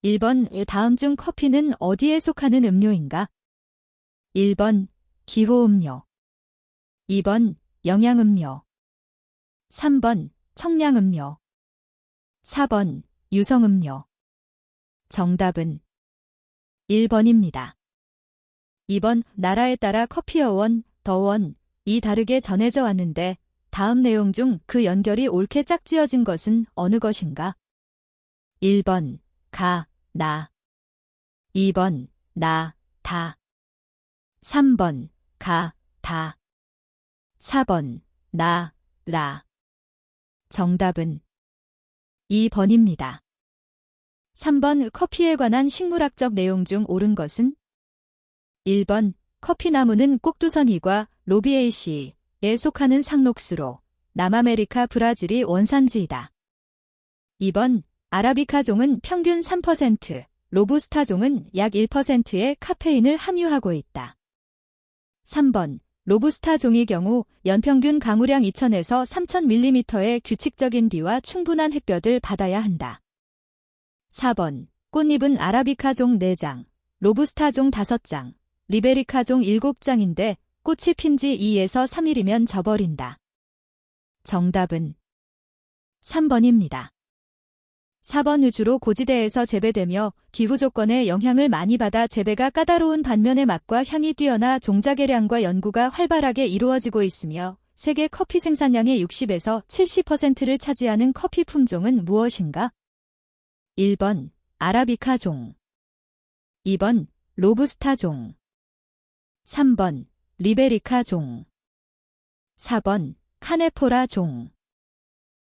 1번 다음 중 커피는 어디에 속하는 음료인가? 1번 기호음료, 2번 영양음료, 3번 청량음료, 4번 유성음료. 정답은 1번입니다. 2번 나라에 따라 커피의 원, 더 원이 다르게 전해져 왔는데 다음 내용 중 그 연결이 옳게 짝지어진 것은 어느 것인가? 1번 가, 나, 2번 나, 다, 3번 가, 다, 4번 나, 라. 정답은 2번입니다. 3번 커피에 관한 식물학적 내용 중 옳은 것은? 1번 커피나무는 꼭두선이과 로비에이시에 속하는 상록수로 남아메리카 브라질이 원산지이다. 2번 아라비카 종은 평균 3%, 로부스타 종은 약 1%의 카페인을 함유하고 있다. 3번 로부스타 종의 경우 연평균 강우량 2000에서 3000ml의 규칙적인 비와 충분한 햇볕을 받아야 한다. 4번 꽃잎은 아라비카 종 4장, 로부스타 종 5장, 리베리카 종 7장인데 꽃이 핀 지 2에서 3일이면 져버린다. 정답은 3번입니다. 4번 우주로 고지대에서 재배되며 기후 조건의 영향을 많이 받아 재배가 까다로운 반면에 맛과 향이 뛰어나 종자 개량과 연구가 활발하게 이루어지고 있으며 세계 커피 생산량의 60에서 70%를 차지하는 커피 품종은 무엇인가? 1번 아라비카 종, 2번 로부스타 종, 3번 리베리카 종, 4번 카네포라 종.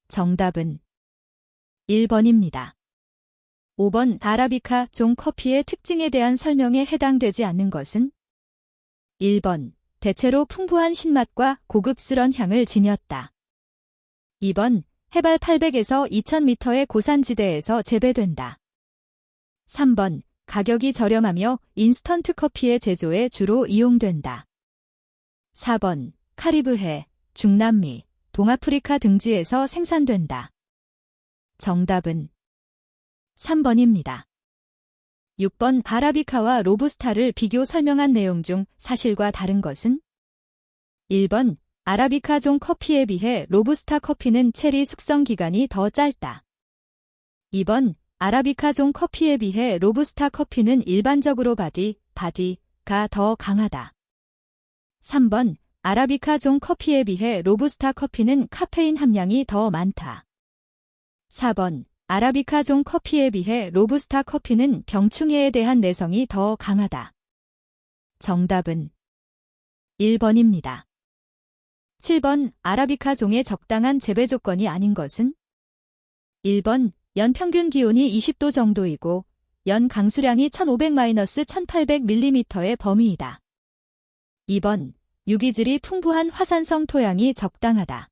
정답은 1번입니다. 5번 아라비카 종 커피의 특징에 대한 설명에 해당되지 않는 것은? 1번 대체로 풍부한 신맛과 고급스런 향을 지녔다. 2번 해발 800에서 2000m의 고산지대에서 재배된다. 3번 가격이 저렴하며 인스턴트 커피의 제조에 주로 이용된다. 4번 카리브해, 중남미, 동아프리카 등지에서 생산된다. 정답은 3번입니다. 6번 아라비카와 로부스타를 비교 설명한 내용 중 사실과 다른 것은? 1번 아라비카 종 커피에 비해 로부스타 커피는 체리 숙성 기간이 더 짧다. 2번 아라비카 종 커피에 비해 로부스타 커피는 일반적으로 바디가 더 강하다. 3번 아라비카 종 커피에 비해 로부스타 커피는 카페인 함량이 더 많다. 4번 아라비카 종 커피에 비해 로부스타 커피는 병충해에 대한 내성이 더 강하다. 정답은 1번입니다. 7번 아라비카 종의 적당한 재배 조건이 아닌 것은? 1번 연 평균 기온이 20도 정도이고 연 강수량이 1500-1800mm 범위이다. 2번 유기질이 풍부한 화산성 토양이 적당하다.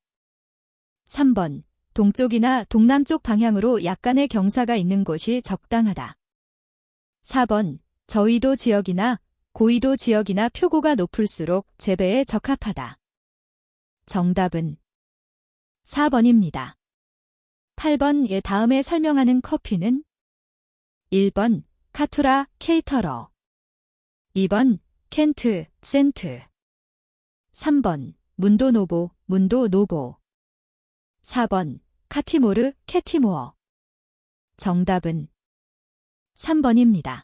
3번 동쪽이나 동남쪽 방향으로 약간의 경사가 있는 곳이 적당하다. 4번 저위도 지역이나 고위도 지역이나 표고가 높을수록 재배에 적합하다. 정답은 4번입니다. 8번 다음에 설명하는 커피는? 1번 카투라, 케이터러, 2번 켄트, 센트, 3번 문도노보, 문도노보, 4번 카티모르, 캐티모어. 정답은 3번입니다.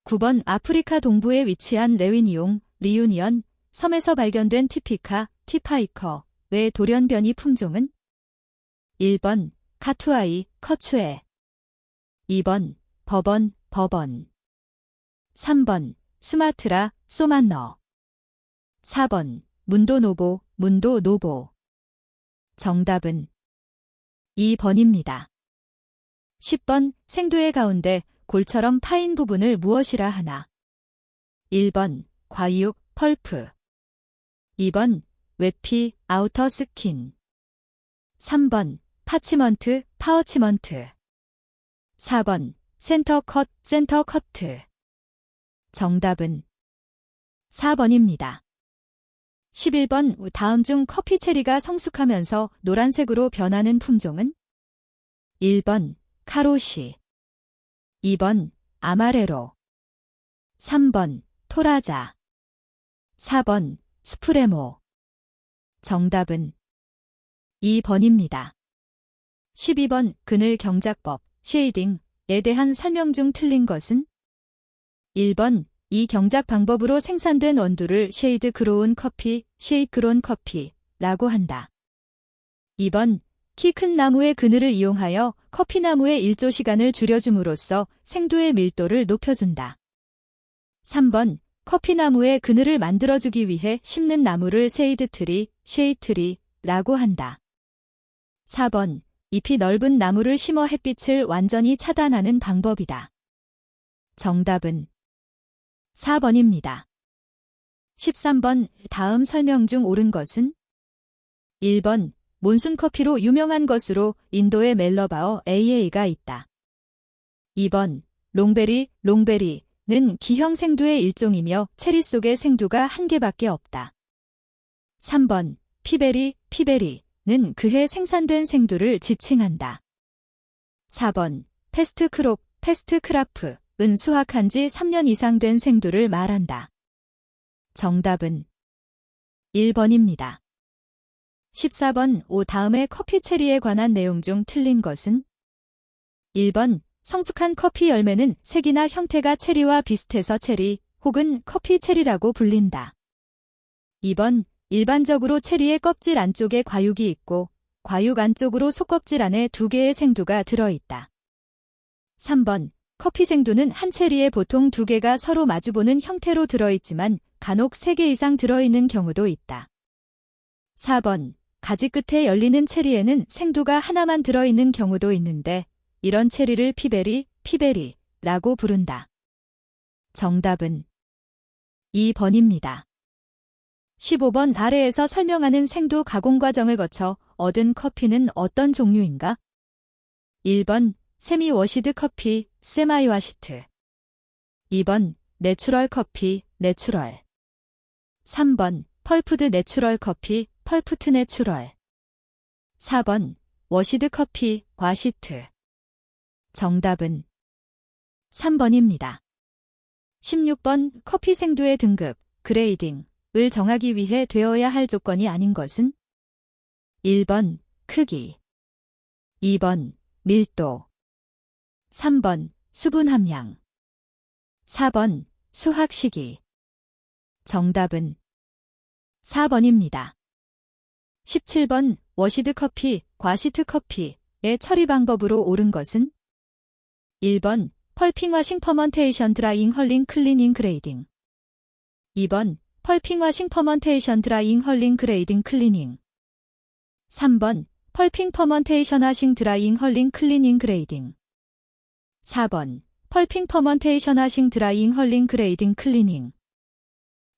9번 아프리카 동부에 위치한 레위니옹, 리유니언 섬에서 발견된 티피카, 티파이커 외 돌연변이 품종은? 1번 카투아이, 커추에, 2번 버번, 3번 수마트라, 소만너, 4번 문도노보, 문도노보. 정답은 2번입니다. 10번 생두의 가운데 골처럼 파인 부분을 무엇이라 하나? 1번 과육, 펄프, 2번 외피, 아우터 스킨, 3번 파치먼트, 파워치먼트, 4번 센터 컷, 센터 커트. 정답은 4번입니다. 11번 다음 중 커피 체리가 성숙하면서 노란색으로 변하는 품종은? 1번 카로시, 2번 아마레로. 3번 토라자. 4번 수프레모. 정답은 2번입니다. 12번 그늘 경작법, 쉐이딩에 대한 설명 중 틀린 것은? 1번 이 경작 방법으로 생산된 원두를 쉐이드 그로운 커피, 쉐이드 그론 커피라고 한다. 2번 키 큰 나무의 그늘을 이용하여 커피나무의 일조 시간을 줄여줌으로써 생두의 밀도를 높여준다. 3번 커피나무의 그늘을 만들어주기 위해 심는 나무를 세이드 트리, 쉐이드 트리라고 한다. 4번 잎이 넓은 나무를 심어 햇빛을 완전히 차단하는 방법이다. 정답은 4번입니다. 13번 다음 설명 중 옳은 것은? 1번 몬순 커피로 유명한 것으로 인도의 멜러바어 AA가 있다. 2번 롱베리는 기형 생두의 일종이며 체리 속의 생두가 한 개밖에 없다. 3번 피베리는 그해 생산된 생두를 지칭한다. 4번 패스트크랍은 수확한 지 3년 이상 된 생두를 말한다. 정답은 1번입니다. 14번 다음의 커피 체리에 관한 내용 중 틀린 것은? 1번 성숙한 커피 열매는 색이나 형태가 체리와 비슷해서 체리 혹은 커피 체리라고 불린다. 2번 일반적으로 체리의 껍질 안쪽에 과육이 있고 과육 안쪽으로 속껍질 안에 2개의 생두가 들어있다. 3번 커피 생두는 한 체리에 보통 2개가 서로 마주보는 형태로 들어있지만 간혹 3개 이상 들어있는 경우도 있다. 4번 가지 끝에 열리는 체리에는 생두가 하나만 들어있는 경우도 있는데 이런 체리를 피베리라고 부른다. 정답은 2번입니다. 15번 아래에서 설명하는 생두 가공 과정을 거쳐 얻은 커피는 어떤 종류인가? 1번 세미 워시드 커피, 세마이 와시트. 2번 내추럴 커피, 내추럴. 3번 펄프드 내추럴 커피, 펄프트 내추럴. 4번 워시드 커피, 과시트. 정답은 3번입니다. 16번 커피 생두의 등급, 그레이딩을 정하기 위해 되어야 할 조건이 아닌 것은? 1번 크기. 2번 밀도. 3번 수분 함량. 4번 수확 시기. 정답은 4번입니다. 17번 워시드 커피, 과시트 커피의 처리 방법으로 옳은 것은? 1번 펄핑 와싱 퍼먼테이션 드라잉 헐링 클리닝 그레이딩. 2번 펄핑 와싱 퍼먼테이션 드라잉 헐링 그레이딩 클리닝. 3번 펄핑 퍼먼테이션 와싱 드라잉 헐링 클리닝 그레이딩. 4번 펄핑 퍼먼테이션 와싱 드라잉 헐링 그레이딩 클리닝.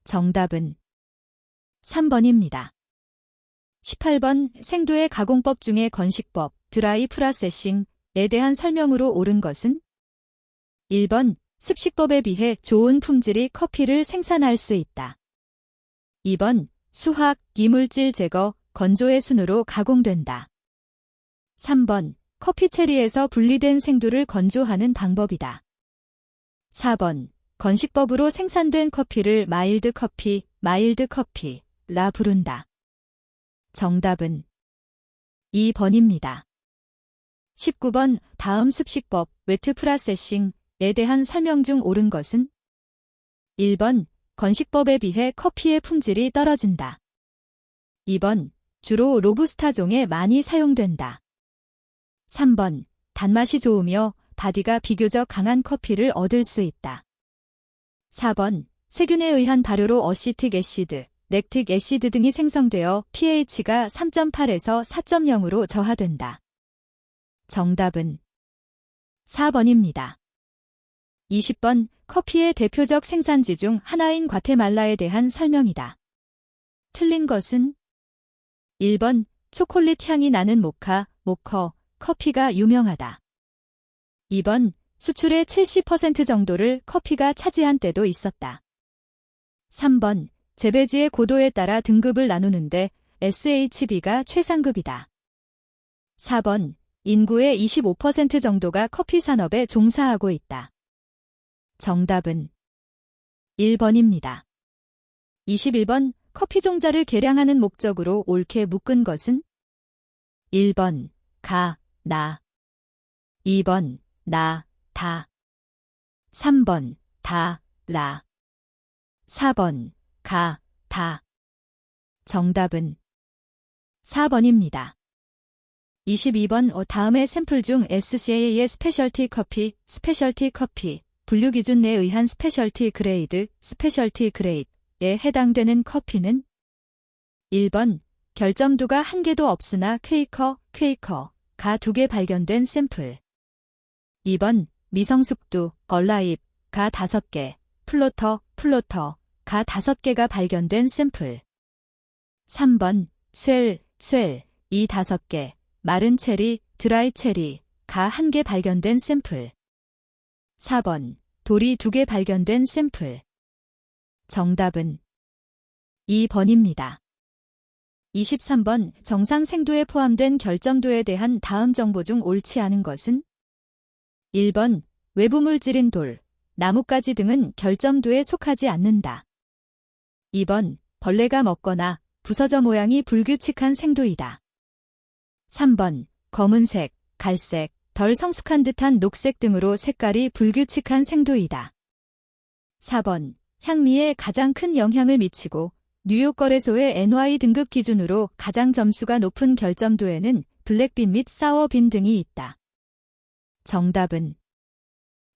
정답은 3번입니다. 18번 생두의 가공법 중에 건식법, 드라이 프로세싱에 대한 설명으로 옳은 것은? 1번 습식법에 비해 좋은 품질의 커피를 생산할 수 있다. 2번 수확, 이물질 제거, 건조의 순으로 가공된다. 3번 커피 체리에서 분리된 생두를 건조하는 방법이다. 4번 건식법으로 생산된 커피를 마일드 커피라 부른다. 정답은 2번입니다. 19번 다음 습식법, 웨트 프로세싱에 대한 설명 중 옳은 것은? 1번 건식법에 비해 커피의 품질이 떨어진다. 2번 주로 로부스타종에 많이 사용된다. 3번 단맛이 좋으며 바디가 비교적 강한 커피를 얻을 수 있다. 4번 세균에 의한 발효로 어시틱 애시드, 렉틱 애시드 등이 생성되어 pH가 3.8에서 4.0으로 저하된다. 정답은 4번입니다. 20번 커피의 대표적 생산지 중 하나인 과테말라에 대한 설명이다. 틀린 것은? 1번 초콜릿 향이 나는 모커, 커피가 유명하다. 2번 수출의 70% 정도를 커피가 차지한 때도 있었다. 3번 재배지의 고도에 따라 등급을 나누는데 SHB가 최상급이다. 4번 인구의 25% 정도가 커피 산업에 종사하고 있다. 정답은 1번입니다. 21번 커피 종자를 계량하는 목적으로 옳게 묶은 것은 1번 가, 나 2번 나, 다 3번 다, 라 4번 가, 다 정답은 4번입니다. 22번 다음의 샘플 중 SCA의 스페셜티 커피, 분류 기준 내에 의한 스페셜티 그레이드에 해당되는 커피는 1번 결점두가 한 개도 없으나 퀘이커가 2개 발견된 샘플 2번 미성숙두, 얼라입가 5개, 플로터가 5개가 발견된 샘플 3번 쇠이 5개, 마른 체리, 드라이 체리가 1개 발견된 샘플 4번 돌이 2개 발견된 샘플 정답은 2번입니다. 23번 정상 생두에 포함된 결점도에 대한 다음 정보 중 옳지 않은 것은 1번 외부 물질인 돌, 나뭇가지 등은 결점도에 속하지 않는다. 2번 벌레가 먹거나 부서져 모양이 불규칙한 생두이다. 3번 검은색, 갈색, 덜 성숙한 듯한 녹색 등으로 색깔이 불규칙한 생두이다. 4번 향미에 가장 큰 영향을 미치고 뉴욕 거래소의 NY 등급 기준으로 가장 점수가 높은 결점도에는 블랙빈 및 사워빈 등이 있다. 정답은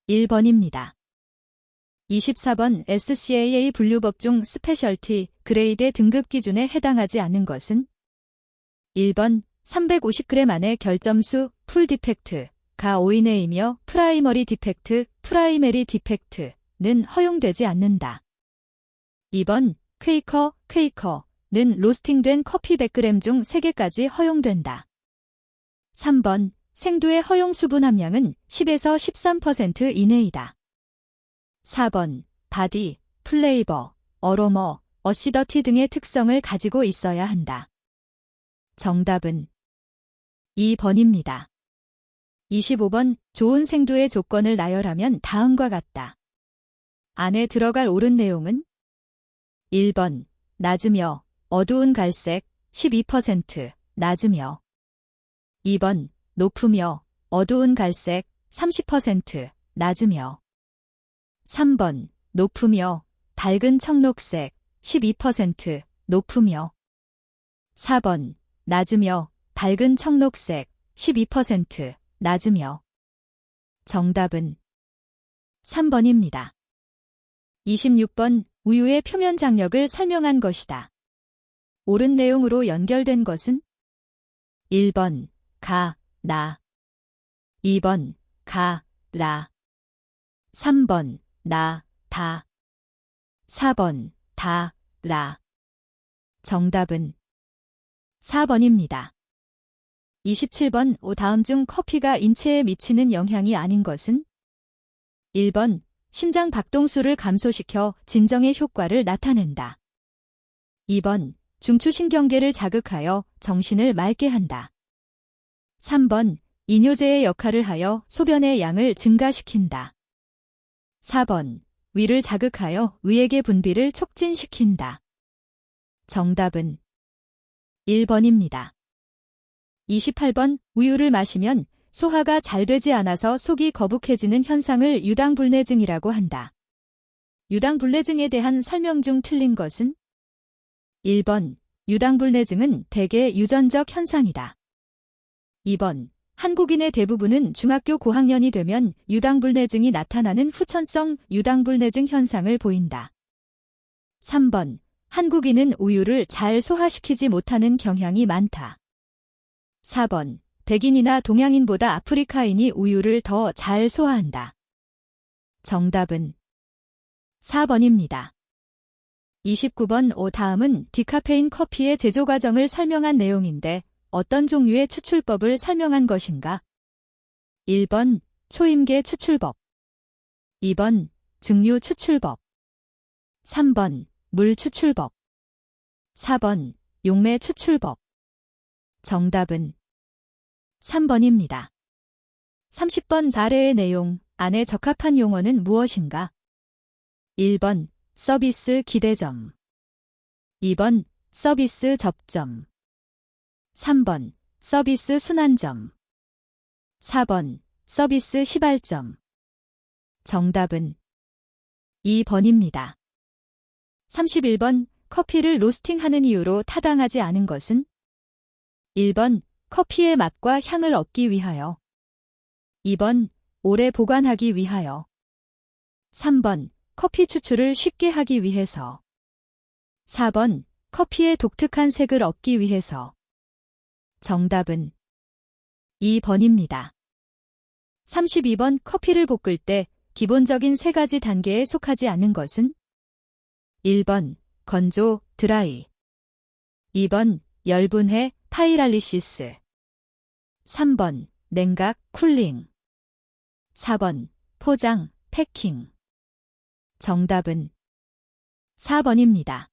1번입니다. 24번 SCAA 분류법 중 스페셜티 그레이드 등급 기준에 해당하지 않는 것은 1번 350g 안의 결점수 풀 디펙트가 5이내이며 프라이머리 디펙트는 허용되지 않는다. 2번 퀘이커는 로스팅된 커피 100g 중 3개까지 허용된다. 3번 생두의 허용 수분 함량은 10에서 13% 이내이다. 4번 바디, 플레이버, 어로머, 어시더티 등의 특성을 가지고 있어야 한다. 정답은 2번입니다. 25번 좋은 생두의 조건을 나열하면 다음과 같다. 안에 들어갈 옳은 내용은 1번 낮으며 어두운 갈색 12% 낮으며 2번 높으며 어두운 갈색 30% 낮으며 3번 높으며 밝은 청록색 12% 높으며 4번 낮으며 밝은 청록색 12% 낮으며 정답은 3번입니다. 26번 우유의 표면 장력을 설명한 것이다. 옳은 내용으로 연결된 것은 1번 가, 나 2번 가, 라 3번 나, 다 4번 다, 라 정답은 4번입니다. 27번 다음 중 커피가 인체에 미치는 영향이 아닌 것은 1번 심장 박동수를 감소시켜 진정의 효과를 나타낸다. 2번 중추신경계를 자극하여 정신을 맑게 한다. 3번 이뇨제의 역할을 하여 소변의 양을 증가시킨다. 4번 위를 자극하여 위액의 분비를 촉진시킨다. 정답은 1번입니다. 28번 우유를 마시면 소화가 잘 되지 않아서 속이 거북해지는 현상을 유당불내증이라고 한다. 유당불내증에 대한 설명 중 틀린 것은 1번 유당불내증은 대개 유전적 현상이다. 2번 한국인의 대부분은 중학교 고학년이 되면 유당불내증이 나타나는 후천성 유당불내증 현상을 보인다. 3번 한국인은 우유를 잘 소화시키지 못하는 경향이 많다. 4번 백인이나 동양인보다 아프리카인이 우유를 더 잘 소화한다. 정답은 4번입니다. 29번 다음은 디카페인 커피의 제조 과정을 설명한 내용인데 어떤 종류의 추출법을 설명한 것인가? 1번 초임계 추출법 2번 증류 추출법 3번 물 추출법 4번 용매 추출법 정답은 3번입니다. 30번 아래의 내용 안에 적합한 용어는 무엇인가? 1번 서비스 기대점 2번 서비스 접점 3번 서비스 순환점 4번 서비스 시발점 정답은 2번입니다. 31번 커피를 로스팅하는 이유로 타당하지 않은 것은 1번 커피의 맛과 향을 얻기 위하여 2번 오래 보관하기 위하여 3번 커피 추출을 쉽게 하기 위해서 4번 커피의 독특한 색을 얻기 위해서 정답은 2번입니다. 32번 커피를 볶을 때 기본적인 3가지 단계에 속하지 않는 것은 1번 건조, 드라이 2번 열분해, 파이랄리시스 3번 냉각, 쿨링 4번 포장, 패킹 정답은 4번입니다.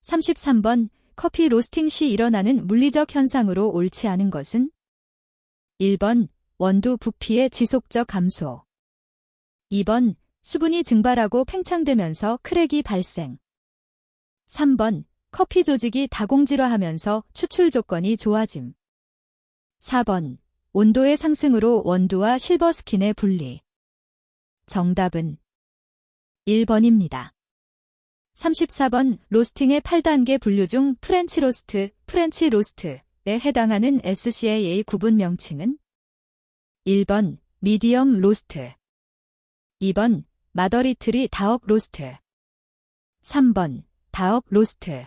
33번 커피 로스팅 시 일어나는 물리적 현상으로 옳지 않은 것은 1번 원두 부피의 지속적 감소 2번 수분이 증발하고 팽창되면서 크랙이 발생 3번 커피 조직이 다공질화하면서 추출 조건이 좋아짐 4번 온도의 상승으로 원두와 실버스킨의 분리 정답은 1번입니다. 34번 로스팅의 8단계 분류 중 프렌치 로스트에 해당하는 SCAA 구분 명칭은 1번 미디엄 로스트 2번 마더리트리 다억 로스트 3번 다억 로스트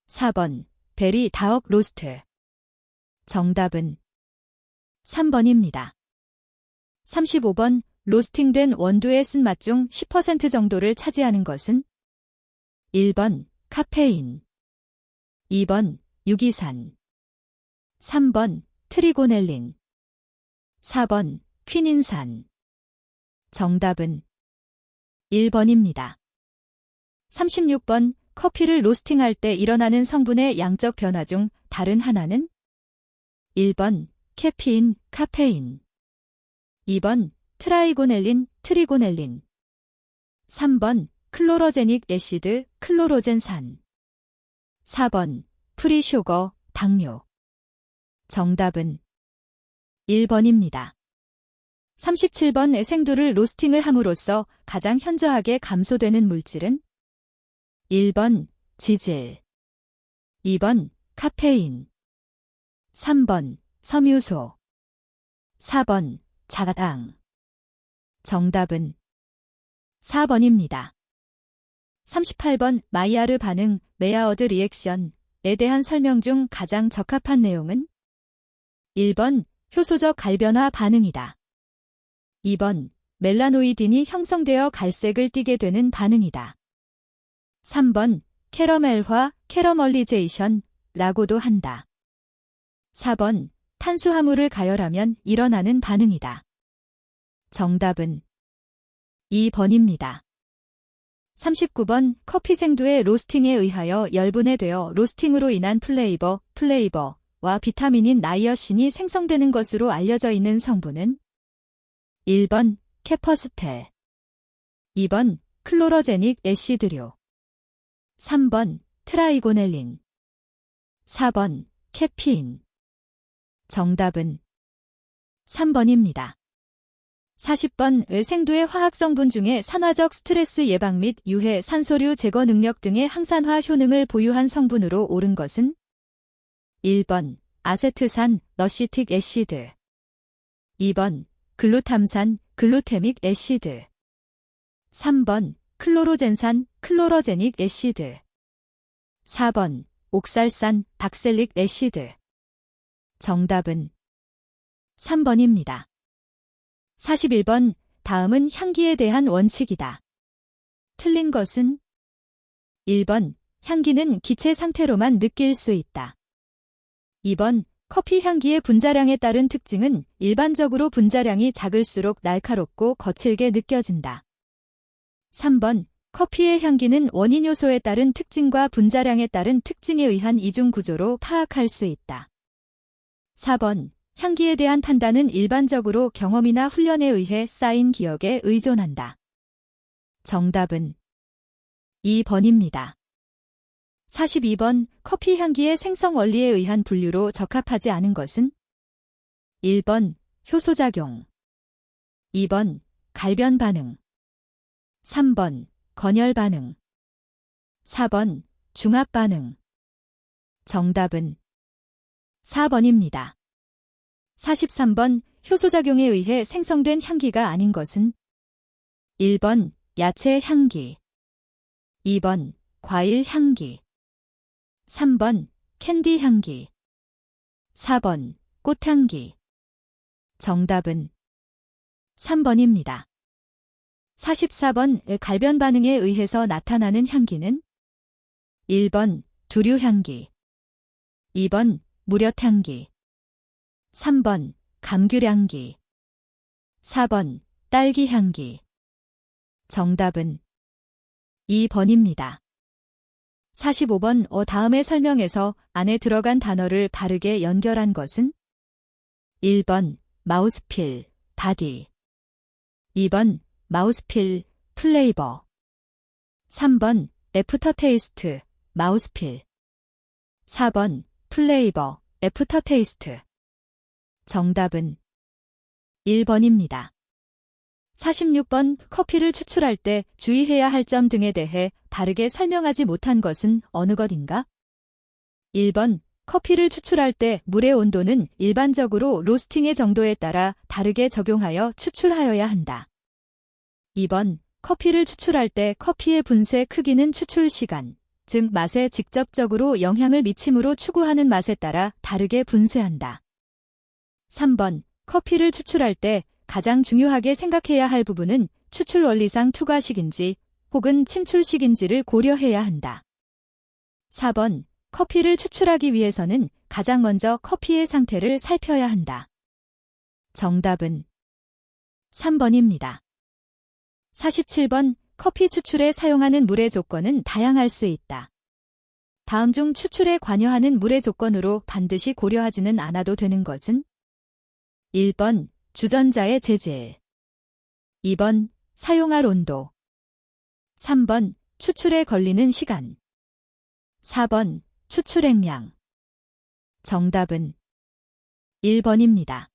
4번 베리 다억 로스트 정답은 3번입니다. 35번 로스팅된 원두의 쓴맛 중 10% 정도를 차지하는 것은 1번 카페인 2번 유기산 3번 트리고넬린 4번 퀴닌산 정답은 1번입니다. 36번 커피를 로스팅할 때 일어나는 성분의 양적 변화 중 다른 하나는 1번 캐피인, 카페인 2번 트라이고넬린, 트리고넬린 3번 클로로제닉 애시드, 클로로젠산 4번 프리쇼거, 당뇨 정답은 1번입니다. 37번 생두를 로스팅을 함으로써 가장 현저하게 감소되는 물질은 1번 지질 2번 카페인 3번 섬유소 4번 자당 정답은 4번입니다. 38번 마이야르 반응, 메아어드 리액션에 대한 설명 중 가장 적합한 내용은 1번 효소적 갈변화 반응이다. 2번 멜라노이딘이 형성되어 갈색을 띠게 되는 반응이다. 3번 캐러멜화, 캐러멀리제이션라고도 한다. 4번 탄수화물을 가열하면 일어나는 반응이다. 정답은 2번입니다. 39번 커피 생두의 로스팅에 의하여 열분해되어 로스팅으로 인한 플레이버와 비타민인 나이어신이 생성되는 것으로 알려져 있는 성분은 1번 케퍼스텔 2번 클로로제닉 애시드류 3번 트라이고넬린 4번 캐피인 정답은 3번입니다. 40번 생두의 화학성분 중에 산화적 스트레스 예방 및 유해 산소류 제거 능력 등의 항산화 효능을 보유한 성분으로 옳은 것은 1번 아세트산 너시틱 애시드 2번 글루탐산 글루테믹 애시드 3번 클로로젠산 클로로제닉 애시드 4번 옥살산 박셀릭 애시드 정답은 3번입니다. 41번 다음은 향기에 대한 원칙이다. 틀린 것은 1번 향기는 기체 상태로만 느낄 수 있다. 2번 커피 향기의 분자량에 따른 특징은 일반적으로 분자량이 작을수록 날카롭고 거칠게 느껴진다. 3번 커피의 향기는 원인 요소에 따른 특징과 분자량에 따른 특징에 의한 이중 구조로 파악할 수 있다. 4번. 향기에 대한 판단은 일반적으로 경험이나 훈련에 의해 쌓인 기억에 의존한다. 정답은 2번입니다. 42번. 커피 향기의 생성 원리에 의한 분류로 적합하지 않은 것은? 1번. 효소작용. 2번. 갈변 반응. 3번. 건열 반응. 4번. 중합 반응. 정답은 4번입니다. 43번. 효소작용에 의해 생성된 향기가 아닌 것은? 1번. 야채 향기. 2번. 과일 향기. 3번. 캔디 향기. 4번. 꽃향기. 정답은 3번입니다. 44번. 갈변 반응에 의해서 나타나는 향기는? 1번. 두류 향기. 2번. 무렵 향기. 3번. 감귤 향기. 4번. 딸기 향기. 정답은 2번입니다. 45번. 다음의 설명에서 안에 들어간 단어를 바르게 연결한 것은? 1번. 마우스필, 바디. 2번. 마우스필, 플레이버. 3번. 애프터테이스트, 마우스필. 4번. 플레이버, 애프터테이스트. 정답은 1번입니다. 46번. 커피를 추출할 때 주의해야 할 점 등에 대해 바르게 설명하지 못한 것은 어느 것인가? 1번. 커피를 추출할 때 물의 온도는 일반적으로 로스팅의 정도에 따라 다르게 적용하여 추출하여야 한다. 2번. 커피를 추출할 때 커피의 분쇄 크기는 추출 시간, 즉 맛에 직접적으로 영향을 미치므로 추구하는 맛에 따라 다르게 분쇄한다. 3번. 커피를 추출할 때 가장 중요하게 생각해야 할 부분은 추출 원리상 투과식인지 혹은 침출식인지를 고려해야 한다. 4번. 커피를 추출하기 위해서는 가장 먼저 커피의 상태를 살펴야 한다. 정답은 3번입니다. 47번. 커피 추출에 사용하는 물의 조건은 다양할 수 있다. 다음 중 추출에 관여하는 물의 조건으로 반드시 고려하지는 않아도 되는 것은? 1번. 주전자의 재질. 2번. 사용할 온도. 3번. 추출에 걸리는 시간. 4번. 추출액량. 정답은 1번입니다.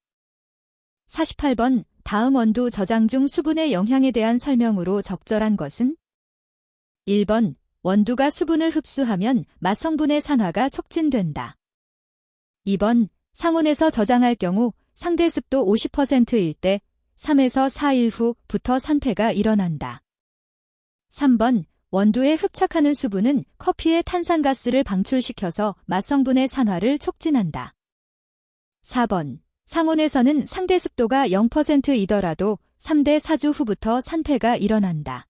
48번. 다음 원두 저장 중 수분의 영향에 대한 설명으로 적절한 것은? 1번. 원두가 수분을 흡수하면 맛성분의 산화가 촉진된다. 2번. 상온에서 저장할 경우 상대 습도 50%일 때 3에서 4일 후부터 산패가 일어난다. 3번. 원두에 흡착하는 수분은 커피의 탄산가스를 방출시켜서 맛성분의 산화를 촉진한다. 4번. 상온에서는 상대 습도가 0%이더라도 3대 4주 후부터 산패가 일어난다.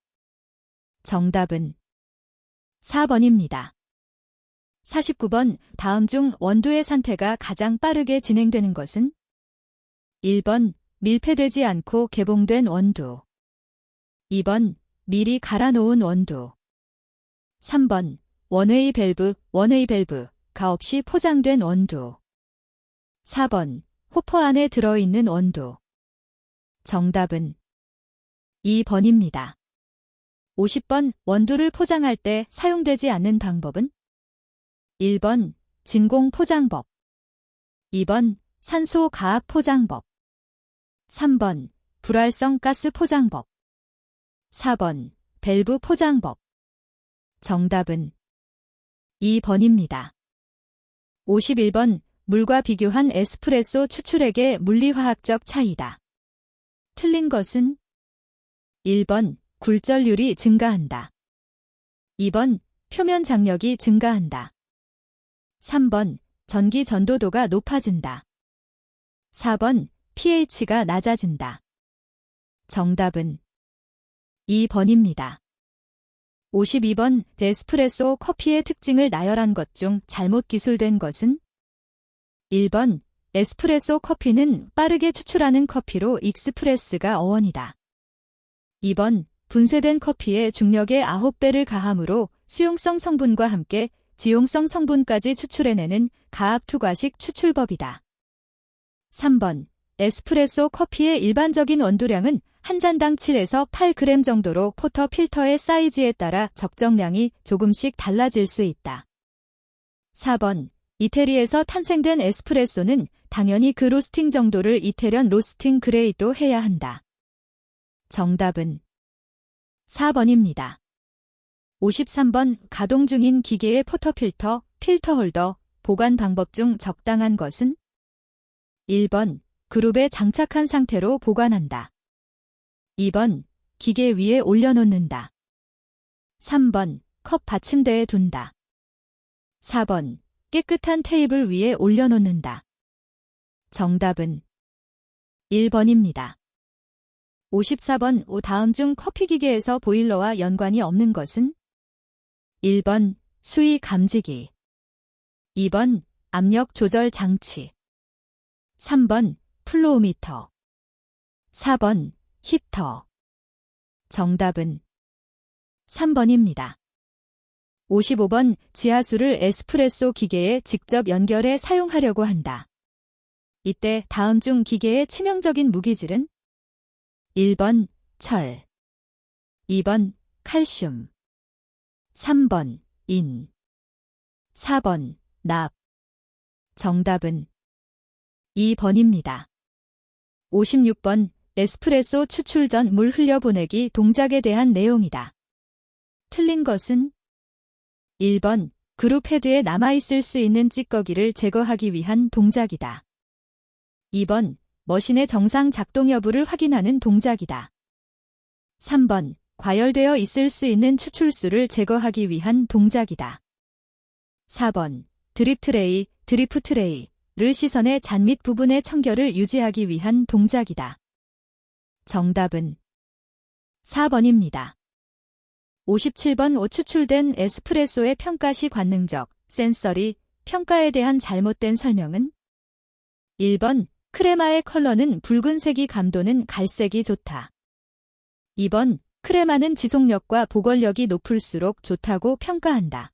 정답은 4번입니다. 49번. 다음 중 원두의 산패가 가장 빠르게 진행되는 것은? 1번. 밀폐되지 않고 개봉된 원두. 2번. 미리 갈아놓은 원두. 3번. 원웨이 밸브가 없이 포장된 원두. 4번. 호퍼 안에 들어있는 원두. 정답은 2번입니다. 50번. 원두를 포장할 때 사용되지 않는 방법은? 1번. 진공 포장법. 2번. 산소 가압 포장법. 3번. 불활성 가스 포장법. 4번. 밸브 포장법. 정답은 2번입니다. 51번. 물과 비교한 에스프레소 추출액의 물리화학적 차이다. 틀린 것은? 1번. 굴절률이 증가한다. 2번. 표면 장력이 증가한다. 3번. 전기 전도도가 높아진다. 4번. pH가 낮아진다. 정답은 2번입니다. 52번. 에스프레소 커피의 특징을 나열한 것 중 잘못 기술된 것은? 1번. 에스프레소 커피는 빠르게 추출하는 커피로 익스프레스가 어원이다. 2번. 분쇄된 커피에 중력의 9배를 가함으로 수용성 성분과 함께 지용성 성분까지 추출해내는 가압투과식 추출법이다. 3번. 에스프레소 커피의 일반적인 원두량은 한 잔당 7에서 8g 정도로 포터 필터의 사이즈에 따라 적정량이 조금씩 달라질 수 있다. 4번. 이태리에서 탄생된 에스프레소는 당연히 그 로스팅 정도를 이태리언 로스팅 그레이드로 해야 한다. 정답은 4번입니다. 53번. 가동 중인 기계의 포터필터, 필터홀더, 보관 방법 중 적당한 것은? 1번. 그룹에 장착한 상태로 보관한다. 2번. 기계 위에 올려놓는다. 3번. 컵 받침대에 둔다. 4번. 깨끗한 테이블 위에 올려놓는다. 정답은 1번입니다. 54번. 다음 중 커피 기계에서 보일러와 연관이 없는 것은? 1번. 수위 감지기. 2번. 압력 조절 장치. 3번. 플로우미터. 4번. 히터. 정답은 3번입니다. 55번. 지하수를 에스프레소 기계에 직접 연결해 사용하려고 한다. 이때 다음 중 기계의 치명적인 무기질은? 1번. 철. 2번. 칼슘. 3번. 인. 4번. 납. 정답은 2번입니다. 56번. 에스프레소 추출 전 물 흘려보내기 동작에 대한 내용이다. 틀린 것은? 1번. 그룹 헤드에 남아있을 수 있는 찌꺼기를 제거하기 위한 동작이다. 2번. 머신의 정상 작동 여부를 확인하는 동작이다. 3번. 과열되어 있을 수 있는 추출수를 제거하기 위한 동작이다. 4번. 드립 트레이, 드리프 트레이를 시선의 잔밑 부분의 청결을 유지하기 위한 동작이다. 정답은 4번입니다. 57번. 추출된 에스프레소의 평가 시 관능적, 센서리, 평가에 대한 잘못된 설명은? 1번. 크레마의 컬러는 붉은색이 감도는 갈색이 좋다. 2번. 크레마는 지속력과 보관력이 높을수록 좋다고 평가한다.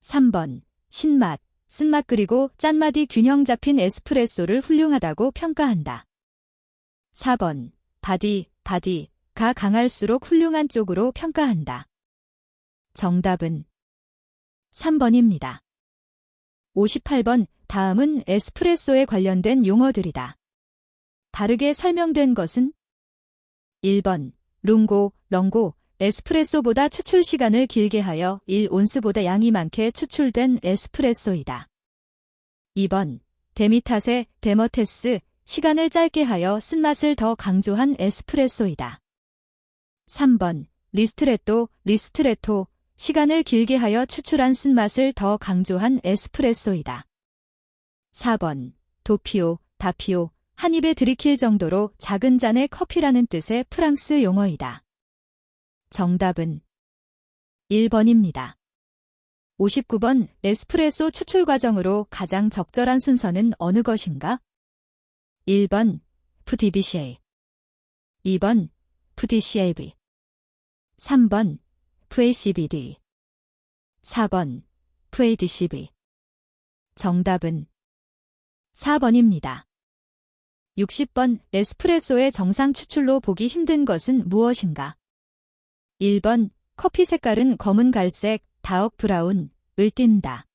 3번. 신맛, 쓴맛 그리고 짠맛이 균형 잡힌 에스프레소를 훌륭하다고 평가한다. 4번. 바디가 강할수록 훌륭한 쪽으로 평가한다. 정답은 3번입니다. 58번. 다음은 에스프레소에 관련된 용어들이다. 다르게 설명된 것은? 1번. 롱고, 에스프레소보다 추출 시간을 길게 하여 1온스보다 양이 많게 추출된 에스프레소이다. 2번. 데미타세, 데머테스, 시간을 짧게 하여 쓴맛을 더 강조한 에스프레소이다. 3번. 리스트레토, 시간을 길게 하여 추출한 쓴맛을 더 강조한 에스프레소이다. 4번. 다피오, 한 입에 들이킬 정도로 작은 잔의 커피라는 뜻의 프랑스 용어이다. 정답은 1번입니다. 59번. 에스프레소 추출 과정으로 가장 적절한 순서는 어느 것인가? 1번. 푸디비시에. 2번. 푸디시에비. 3번. 푸에시비디. 4번. 푸에디시비. 정답은 4번입니다. 60번. 에스프레소의 정상 추출로 보기 힘든 것은 무엇인가? 1번. 커피 색깔은 검은 갈색, 다크 브라운을 띈다.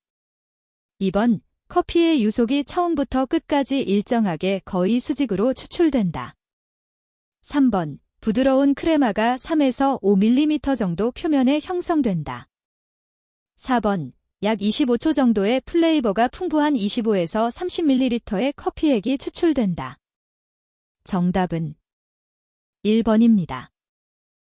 2번. 커피의 유속이 처음부터 끝까지 일정하게 거의 수직으로 추출된다. 3번. 부드러운 크레마가 3에서 5mm 정도 표면에 형성된다. 4번. 약 25초 정도의 플레이버가 풍부한 25에서 30ml의 커피액이 추출된다. 정답은 1번입니다.